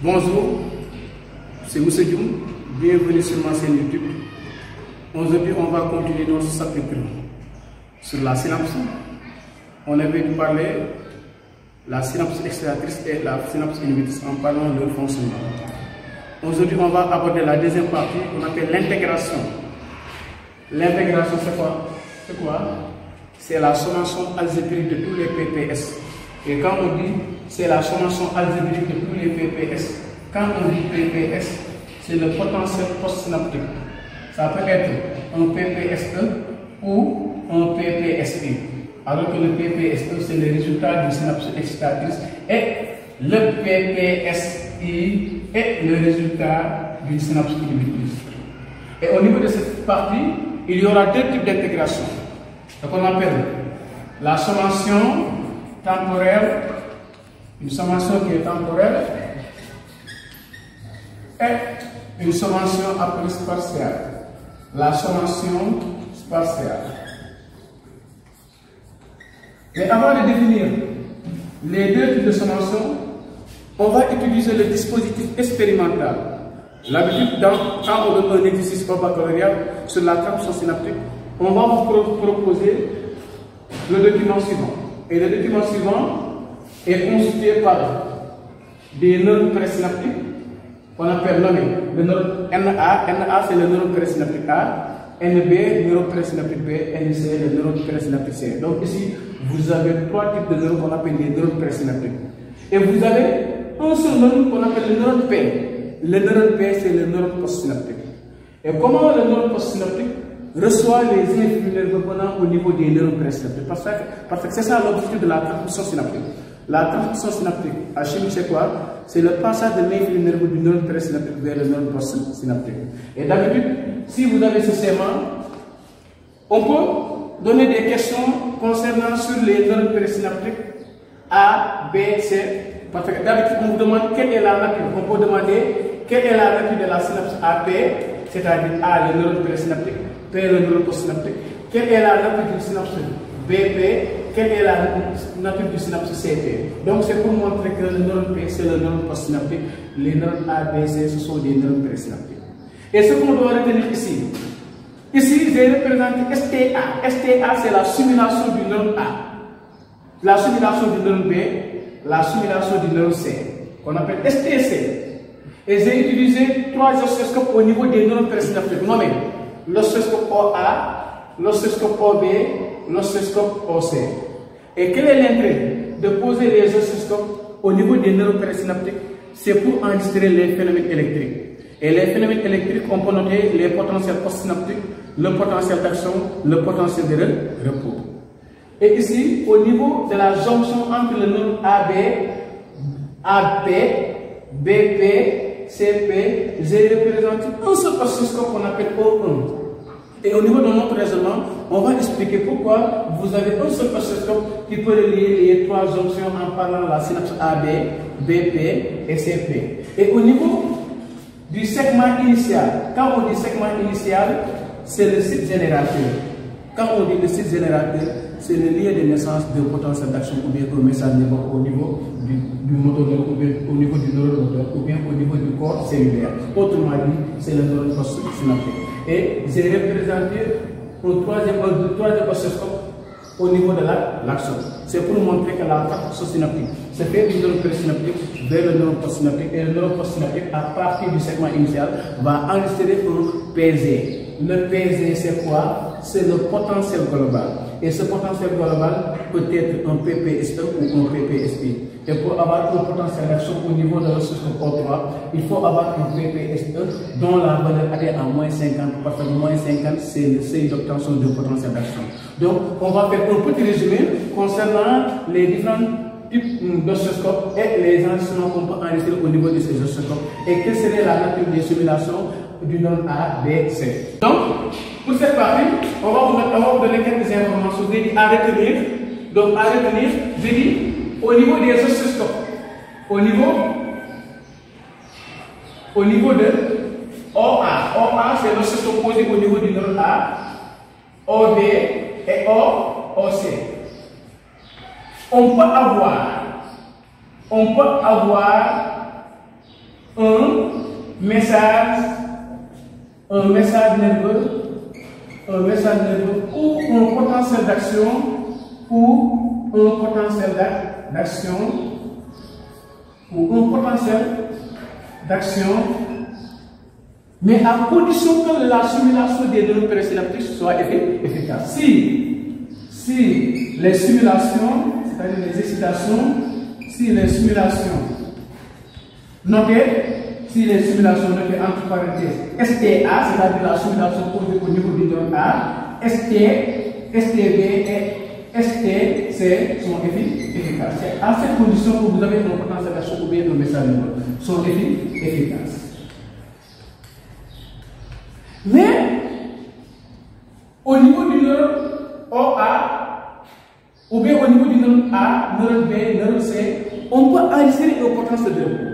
Bonjour, c'est Moussa Dioum, bienvenue sur ma chaîne YouTube. Aujourd'hui, on va continuer notre chapitre sur la synapse. On avait parlé de la synapse extratrice et la synapse inhibitrice en parlant de leur fonctionnement. Aujourd'hui, on va aborder la deuxième partie qu'on appelle l'intégration. L'intégration, c'est quoi? C'est la sommation algébrique de tous les PPS. Et quand on dit c'est la sommation algébrique de tous les PPS, quand on dit PPS, c'est le potentiel postsynaptique. Ça peut être un PPSE ou un PPSI. Alors que le PPSE, c'est le résultat d'une synapse excitatrice et le PPSI est le résultat d'une synapse inhibitrice. Et au niveau de cette partie, il y aura deux types d'intégration. Ce qu'on appelle la sommation temporelle, une sommation qui est temporelle, et une sommation appelée spatiale. La sommation spatiale. Et avant de définir les deux types de sommation, on va utiliser le dispositif expérimental. L'habitude, quand on donne un exercice au baccalauréat sur la transmission synaptique, on va vous proposer le document suivant. Et le document suivant est constitué par des neurones présynaptiques qu'on appelle nommés le neurone NA. NA, c'est le neurone présynaptique A. NB, neurone présynaptique B. NC, le neurone présynaptique C. Donc ici, vous avez trois types de neurones qu'on appelle les neurones présynaptiques. Et vous avez un seul neurone qu'on appelle le neurone P. Le neurone P, c'est le neurone postsynaptique. Et comment le neurone postsynaptique reçoit les influx nerveux venant au niveau des neurones présynaptiques? Parce que c'est ça l'objectif de la transmission synaptique. La transmission synaptique, à chimie, c'est quoi? C'est le passage de l'influx nerveux du neurone présynaptique vers le neurone postsynaptique. Et d'habitude, si vous avez ce schéma, on peut donner des questions concernant sur les neurones présynaptiques A, B, C. Parce que d'habitude, on vous demande quelle est la nature. On peut demander quelle est la nature de la synapse AP, c'est-à-dire A, le neurone présynaptique, P, le neurone postsynaptique. Quelle est la nature du synapse BP? Quelle est la nature du synapse CP? Donc c'est pour montrer que le neurone P, c'est le neurone postsynaptique. Les neurones A, B, C, ce sont des neurones présynaptiques. Et ce qu'on doit retenir ici, j'ai représenté STA. STA, c'est la simulation du neurone A, la simulation du neurone B, la simulation du neurone C, qu'on appelle STC. Et j'ai utilisé trois oscilloscopes au niveau des neurones présynaptiques nommés l'oscilloscope OA, l'oscilloscope OB, l'oscilloscope OC. Et quel est l'intérêt de poser les oscilloscopes au niveau des neurones présynaptiques? C'est pour enregistrer les phénomènes électriques. Et les phénomènes électriques, on peut noter les potentiels postsynaptiques, le potentiel d'action, le potentiel de repos. Et ici, au niveau de la jonction entre le neurone AB, AB, BP, CP, j'ai représenté un seul oscilloscope qu'on appelle O1. Et au niveau de notre raisonnement, on va expliquer pourquoi vous avez un seul oscilloscope qui peut relier les trois jonctions en parlant de la synapse AB, BP et CP. Et au niveau du segment initial, quand on dit segment initial, c'est le site générateur. Quand on dit le site générateur, c'est le lieu de naissance de potentiel d'action ou bien un message au niveau du moteur ou bien au niveau du neurone moteur ou bien au niveau du corps cellulaire. Autrement dit, c'est le neurone postsynaptique. Et j'ai représenté un troisième oscilloscope au niveau de l'action. C'est pour montrer que la transmission synaptique se fait du neurone présynaptique vers le neurone postsynaptique et le neurone postsynaptique, à partir du segment initial, va enregistrer un PZ. Le PZ, c'est quoi? C'est le potentiel global. Et ce potentiel global peut être un PPSE ou un PPSI. Et pour avoir un potentiel d'action au niveau de l'oscilloscope O3, il faut avoir un PPSE dont la valeur est à moins 50, parce que moins 50, c'est le seuil d'obtention du potentiel d'action. Donc, on va faire un petit résumé concernant les différents types d'oscilloscopes et les enregistrements qu'on peut enregistrer au niveau de ces oscilloscopes. Et quelle serait la nature des simulations du neurone A, B, C. Donc, pour cette partie, on va vous donner quelques informations à retenir. Donc, à retenir, je dis, au niveau des oscilloscopes, au niveau de OA. OA, c'est l'oscilloscope posé au niveau du neurone A, OB et OC. on peut avoir un message nerveux ou un potentiel d'action mais à condition que la simulation des neurones présynaptiques soit efficace. Si les simulations, c'est-à-dire les excitations, si les simulations notées entre parenthèses STA, c'est-à-dire la simulation posée au niveau du neurone A, ST, STB et STC sont efficaces. C'est à cette condition que vous avez un potentiel d'action ou bien un message nerveux sont efficaces. Mais au niveau du neurone OA ou bien au niveau du neurone A, neurone B, neurone C, on peut enregistrer un potentiel de repos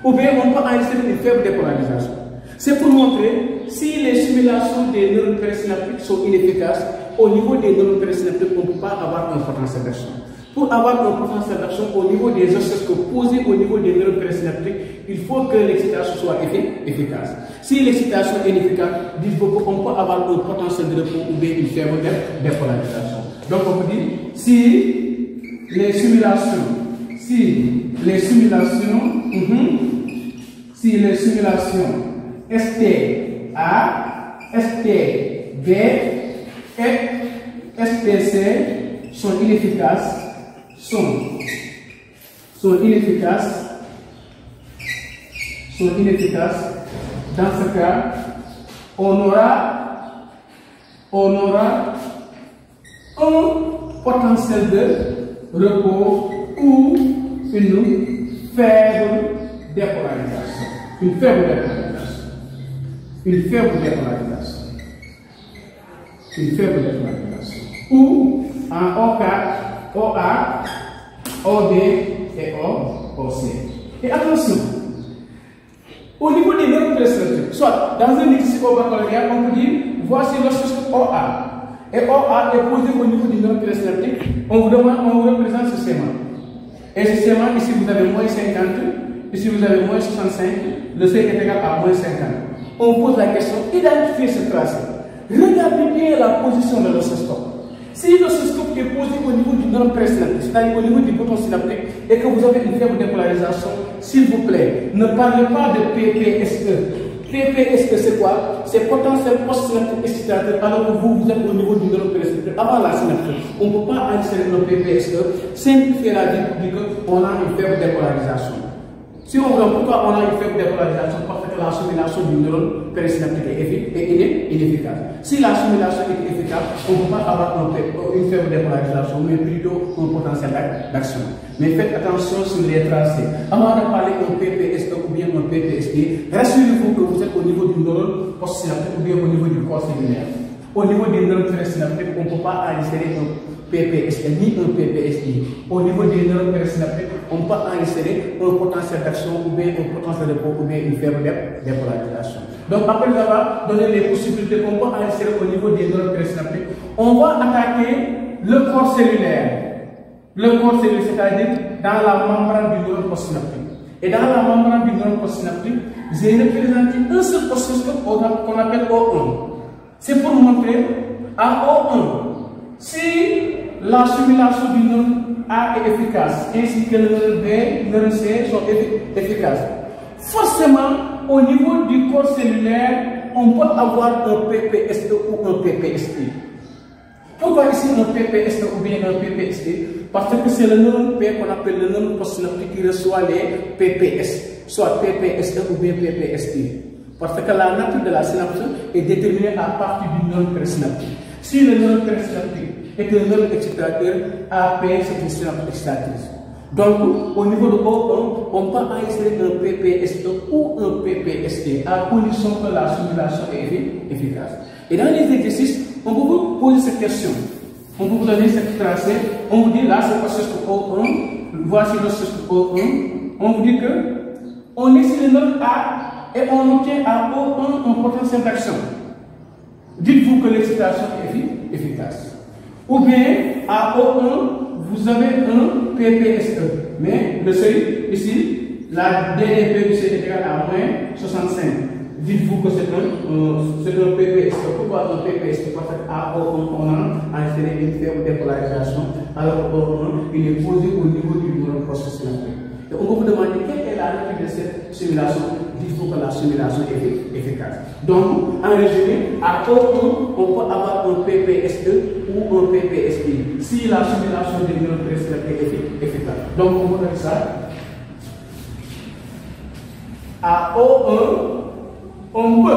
ou bien on peut enregistrer une faible dépolarisation. C'est pour montrer si les simulations des neurones présynaptiques sont inefficaces. Au niveau des neurones présynaptiques, on ne peut pas avoir un potentiel d'action. Pour avoir un potentiel d'action au niveau des oscilloscopes posés au niveau des neurones présynaptiques, il faut que l'excitation soit efficace. Si l'excitation est inefficace, dites-vous qu'on peut avoir un potentiel de repos ou bien une faible dépolarisation. Donc on peut dire si les simulations STA, STB et STC sont inefficaces, dans ce cas, on aura un potentiel de repos ou une faible dépolarisation. Ou en O4, OA, OB et OC. Et attention, au niveau des neurones présynaptiques, soit dans un exercice au baccalauréat, on peut dire voici l'oscilloscope OA. Et OA est posé au niveau du neurone présynaptique. On vous représente ce schéma. Et ce schéma, ici vous avez moins 50, ici vous avez moins 65, le C est égal à moins 50. On pose la question, identifiez ce tracé. Regardez bien la position de l'oscilloscope. Si l'oscilloscope est posé au niveau du neurone présynaptique, c'est-à-dire au niveau du bouton synaptique, et que vous avez une faible dépolarisation, s'il vous plaît, ne parlez pas de PPSE. PPSE, c'est quoi? C'est potentiel post-synaptique excitateur, alors que vous êtes au niveau du neurone présynaptique. Avant la synapse, on ne peut pas insérer le PPSE, simplifier la vie pour dire qu'on a une faible dépolarisation. Si on voit pourquoi on a une faible dépolarisation, parce que la simulation du neurone présynaptique est inefficace. Si la simulation est efficace, on ne peut pas avoir une faible dépolarisation, mais plutôt un potentiel d'action. Mais faites attention sur les tracés. Avant de parler d'un PPSE ou bien un PPSD, rassurez-vous que vous êtes au niveau du neurone postsynaptique ou bien au niveau du corps cellulaire. Au niveau des neurones présynaptiques, on ne peut pas insérer un PPSD ni un PPSI. Au niveau des neurones présynaptiques, on ne peut pas insérer un potentiel d'action ou bien un potentiel de repos ou bien une faible dépolarisation. Donc après avoir donné les possibilités qu'on peut insérer au niveau des neurones présynaptiques, on va attaquer le corps cellulaire. Le corps cellulaire, c'est-à-dire dans la membrane du neurone postsynaptique. Et dans la membrane du neurone postsynaptique, j'ai représenté un seul oscilloscope qu'on appelle O1. C'est pour montrer à O1 si la simulation du neurone A est efficace, ainsi que le neurone B, le neurone C sont efficaces. Forcément, au niveau du corps cellulaire, on peut avoir un PPSE ou un PPSI. Pourquoi ici un PPSE ou bien un PPSI? Parce que c'est le neurone P qu'on appelle le neurone postsynaptique qui reçoit les PPS, soit PPSE ou bien PPSI. Parce que la nature de la synapse est déterminée à partir du neurone présynaptique. Si le neurone présynaptique est un neurone excitateur, AP c'est une synapse excitatrice. Donc, au niveau de O1, on peut insérer un PPSE ou un PPSD à condition que la simulation est efficace. Et dans les exercices, on peut vous poser cette question. On peut vous donner cette tracée. On vous dit là, c'est l'oscilloscope O1. Voici l'oscilloscope O1. On vous dit que on est sur le neurone A et on obtient à O1 un potentiel d'action. Dites-vous que l'excitation est efficace. Ou bien, à O1, vous avez un PPSE. Mais le seuil, ici, la DDP du seuil est égale à moins 65. Dites-vous que c'est un PPSE. Pourquoi un PPSE? Parce qu'à O1, on a enregistré une faible dépolarisation, alors que O1, il est posé au niveau du neurone post-synaptique. Et on va vous demander quelle est la nature de cette simulation. Dites-vous que la simulation est efficace. Donc, en résumé, à O1, on peut avoir un PPSE ou un PPSI si la simulation des neurones présynaptiques est efficace. Donc, on va faire ça. À O1, on peut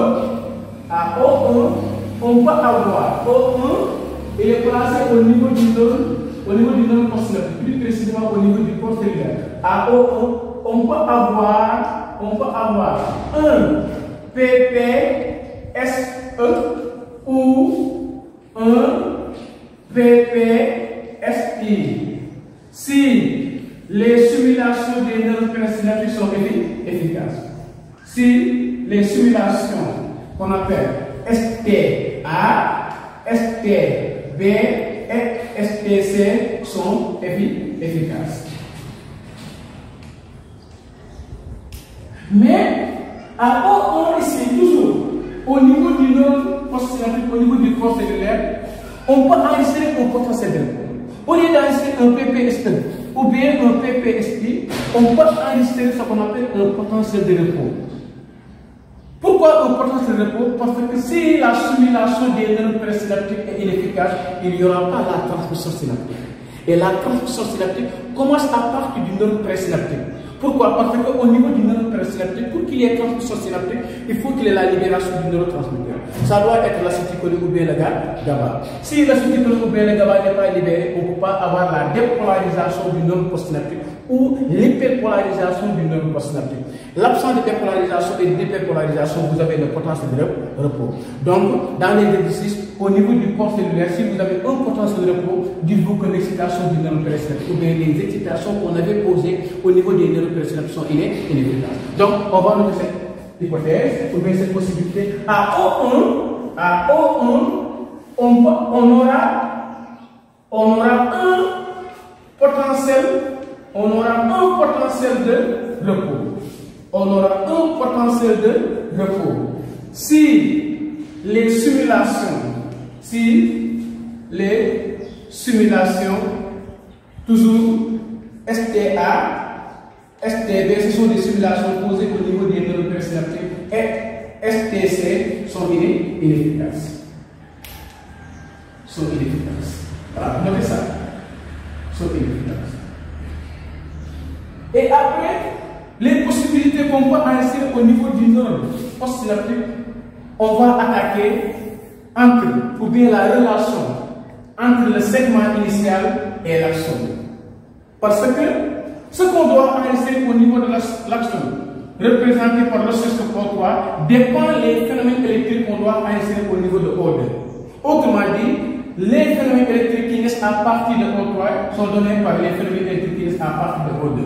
avoir O1, il est placé au niveau du neurone postsynaptique, plus précisément au niveau du corps cellulaire. À O1, on peut avoir un PPSE ou un PPSI si les simulations des neurones présynaptiques sont efficaces. Si les simulations qu'on appelle STA, STB et STC sont efficaces. Mais à O1 ici, toujours au niveau du neurone postsynaptique, au niveau du corps cellulaire, on peut enregistrer un potentiel de repos. Au lieu d'enregistrer un PPSE ou bien un PPSI, on peut enregistrer ce qu'on appelle un potentiel de repos. Pourquoi un potentiel de repos? Parce que si la simulation des neurones présynaptiques est inefficace, il n'y aura pas la transmission synaptique. Et la transmission synaptique commence à partir du neurone présynaptique. Pourquoi? Parce qu'au niveau du neurone présynaptique, pour qu'il y ait transmission synaptique, il faut qu'il y ait la libération du neurotransmetteur. Ça doit être l'acétylcholine ou bien le GABA. Si l'acétylcholine ou bien le GABA n'est pas libéré, on ne peut pas avoir la dépolarisation du neurone postsynaptique ou l'hyperpolarisation du neurone postsynaptique. L'absence de dépolarisation et d'hyperpolarisation, vous avez le potentiel de repos. Donc, dans les exercices, au niveau du corps cellulaire, si vous avez un potentiel de repos, dites-vous que l'excitation du neurone présynaptique ou bien les excitations qu'on avait posées au niveau des neurones présynaptiques sont inefficaces. Donc, on va noter cette hypothèse ou bien cette possibilité. À O1, on aura un potentiel de repos. On aura un potentiel de repos. Si les simulations, toujours STA, STB, ce sont des simulations posées au niveau des neurones présynaptiques, et STC sont inefficaces. Voilà, notez ça. Sont inefficaces. Et après, les possibilités qu'on peut enregistrer au niveau du neurone postsynaptique, on va attaquer ou bien la relation entre le segment initial et l'axone. Parce que ce qu'on doit enregistrer au niveau de l'axone, représenté par l'oscilloscope O3, dépend des phénomènes électriques qu'on doit enregistrer au niveau de O2. Autrement dit, les phénomènes électriques qui naissent à partir de O3 sont donnés par les phénomènes électriques qui naissent à partir de O2.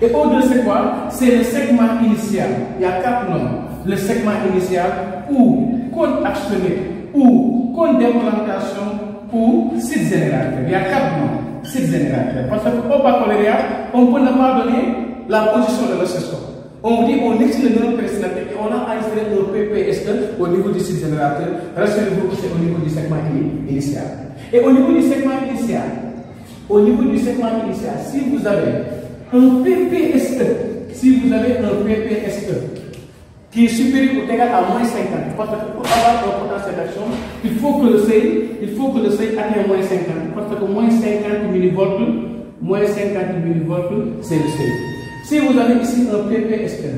Et O2, c'est quoi? C'est le segment initial. Il y a 4 noms. Le segment initial, ou cône axonique, ou cône d'implantation, ou site générateur. Il y a 4 noms. Site générateur. Parce qu'au baccalauréat, on peut ne pas donner la position de l'oscilloscope. On dit on excite le neurone présynaptique et on a enregistré un PPSE au niveau du site générateur. Rassurez-vous que c'est au niveau du segment initial. Et au niveau du segment initial, si vous avez un PPSE, qui est supérieur ou égal à moins 50, parce que pour avoir un potentiel d'action, il faut que le seuil atteigne moins 50, parce que moins 50 millivolts, c'est le seuil. Si vous avez ici un PPSE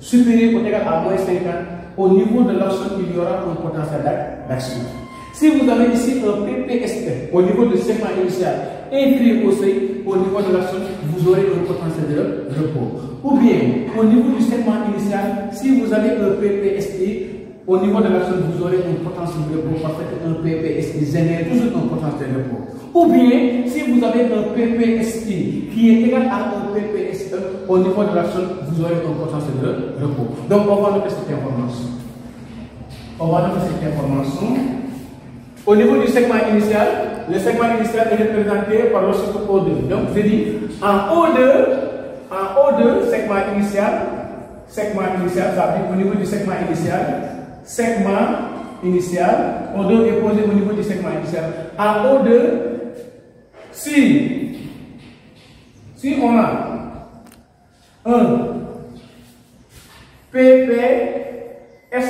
supérieur ou égal à moins 50, au niveau de l'axone, il y aura un potentiel d'action. Si vous avez ici un PPSE au niveau du segment initial inférieur au seuil, au niveau de l'axone, vous aurez un potentiel de repos. Ou bien, au niveau du segment initial, si vous avez un PPSI, au niveau de l'axone, vous aurez un potentiel de repos parce qu'un PPSI génère toujours un potentiel de repos. Ou bien, si vous avez un PPSI qui est égal à un PPSE, au niveau de l'axone, vous aurez un potentiel de repos. Donc, on va noter cette information. Au niveau du segment initial, le segment initial est représenté par le chiffre O2. Donc, je dis en O2, segment initial, ça veut dire au niveau du segment initial, O2 est posé au niveau du segment initial. En O2, si on a un PPSE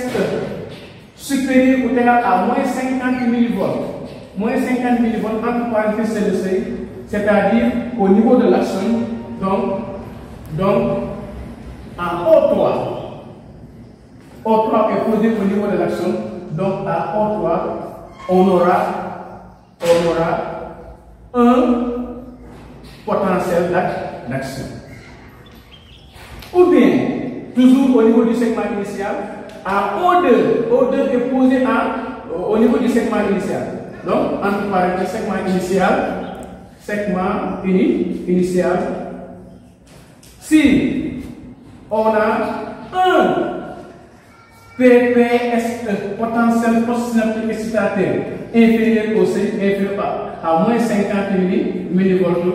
supérieur ou égal à moins 50 millivolts, entre parenthèses c'est le seuil, c'est-à-dire au niveau de l'action, donc en O3 est posé au niveau de l'action, donc à O3 on aura un potentiel d'action. Ou bien, toujours au niveau du segment initial, à O2 est posé au niveau du segment initial. Donc, entre parenthèses, segment initial. Si on a un PPSE, potentiel postsynaptique excitateur, inférieur au seuil, inférieur à moins 50 millivolts,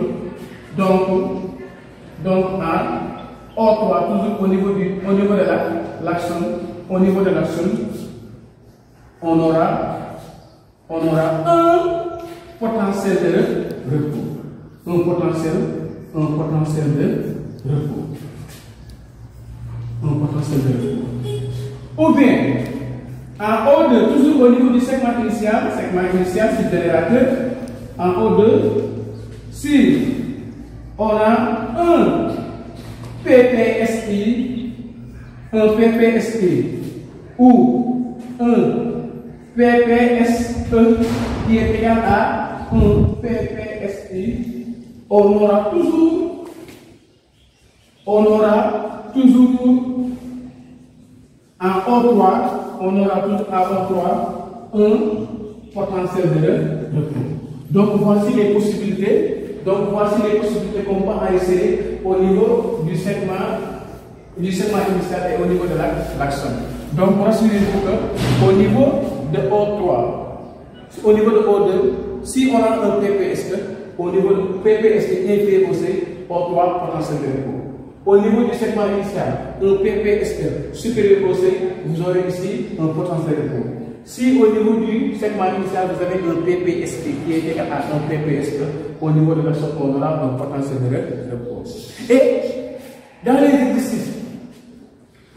donc en O3, toujours au niveau de l'action, on aura un potentiel de repos. Un potentiel de repos. Ou bien, en O2, toujours au niveau du segment initial, c'est générateur. En O2, si on a un PPSI ou un PPSE qui est égal à un PPSI, on aura toujours en O3, un potentiel de repos. Donc voici les possibilités qu'on peut insérer au niveau du segment initial et au niveau de l'action. Donc rassurez-vous qu'au niveau de O2, si on a un PPSE, au niveau de PPSE inférieur au seuil, O3 potentiel de repos. Au niveau du segment initial, un PPSE supérieur au seuil, vous aurez ici un potentiel de repos. Si au niveau du segment initial, vous avez un PPSE qui est égal à un PPSE, au niveau de l'action, on aura un potentiel de repos. Et dans les exercices,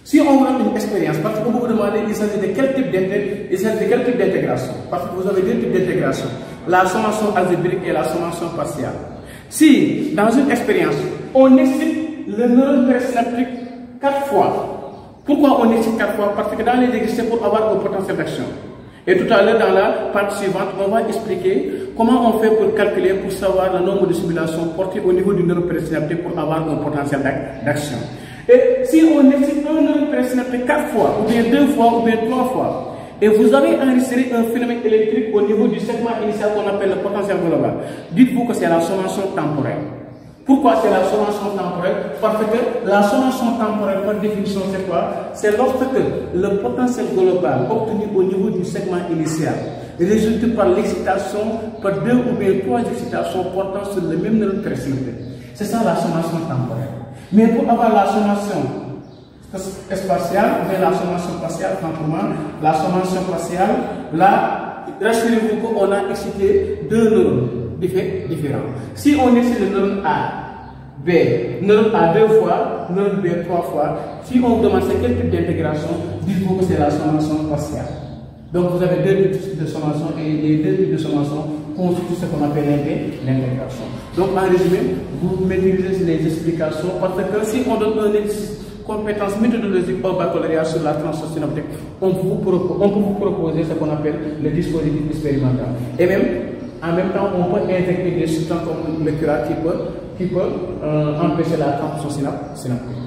si on a une expérience, parce que vous vous demandez, il s'agit de quel type d'intégration? Parce que vous avez deux types d'intégration, la sommation algébrique et la sommation partielle. Si, dans une expérience, on excite le neurone présynaptique 4 fois. Pourquoi on excite 4 fois? Parce que dans les exercices, c'est pour avoir un potentiel d'action. Et tout à l'heure, dans la partie suivante, on va expliquer comment on fait pour calculer, pour savoir le nombre de simulations portées au niveau du neurone présynaptique pour avoir un potentiel d'action. Et si on excite un neurone présynaptique 4 fois, ou bien 2 fois, ou bien 3 fois, et vous avez enregistré un phénomène électrique au niveau du segment initial qu'on appelle le potentiel global, dites-vous que c'est la sommation temporelle. Pourquoi c'est la sommation temporelle? Parce que la sommation temporelle, par définition, c'est quoi? C'est lorsque le potentiel global obtenu au niveau du segment initial résulte par l'excitation, par 2 ou bien 3 excitations portant sur le même neurone présynaptique. C'est ça la sommation temporelle. Mais pour avoir la sommation spatiale, ou la sommation partielle, la sommation partielle, là, rassurez-vous qu'on a excité 2 neurones différents. Si on excite le neurone A, B, neurone A 2 fois, neurone B 3 fois, si on vous demande quel type d'intégration, dites-vous que c'est la sommation partielle. Donc vous avez 2 types de sommation et les 2 types de sommation constituent ce qu'on appelle l'intégration. Donc en résumé, vous maîtrisez les explications parce que si on donne une compétence méthodologique au baccalauréat sur la transition synaptique, on peut vous proposer ce qu'on appelle le dispositif expérimental. Et même, en même temps, on peut intégrer des substances comme le curat qui peut empêcher la transition synaptique.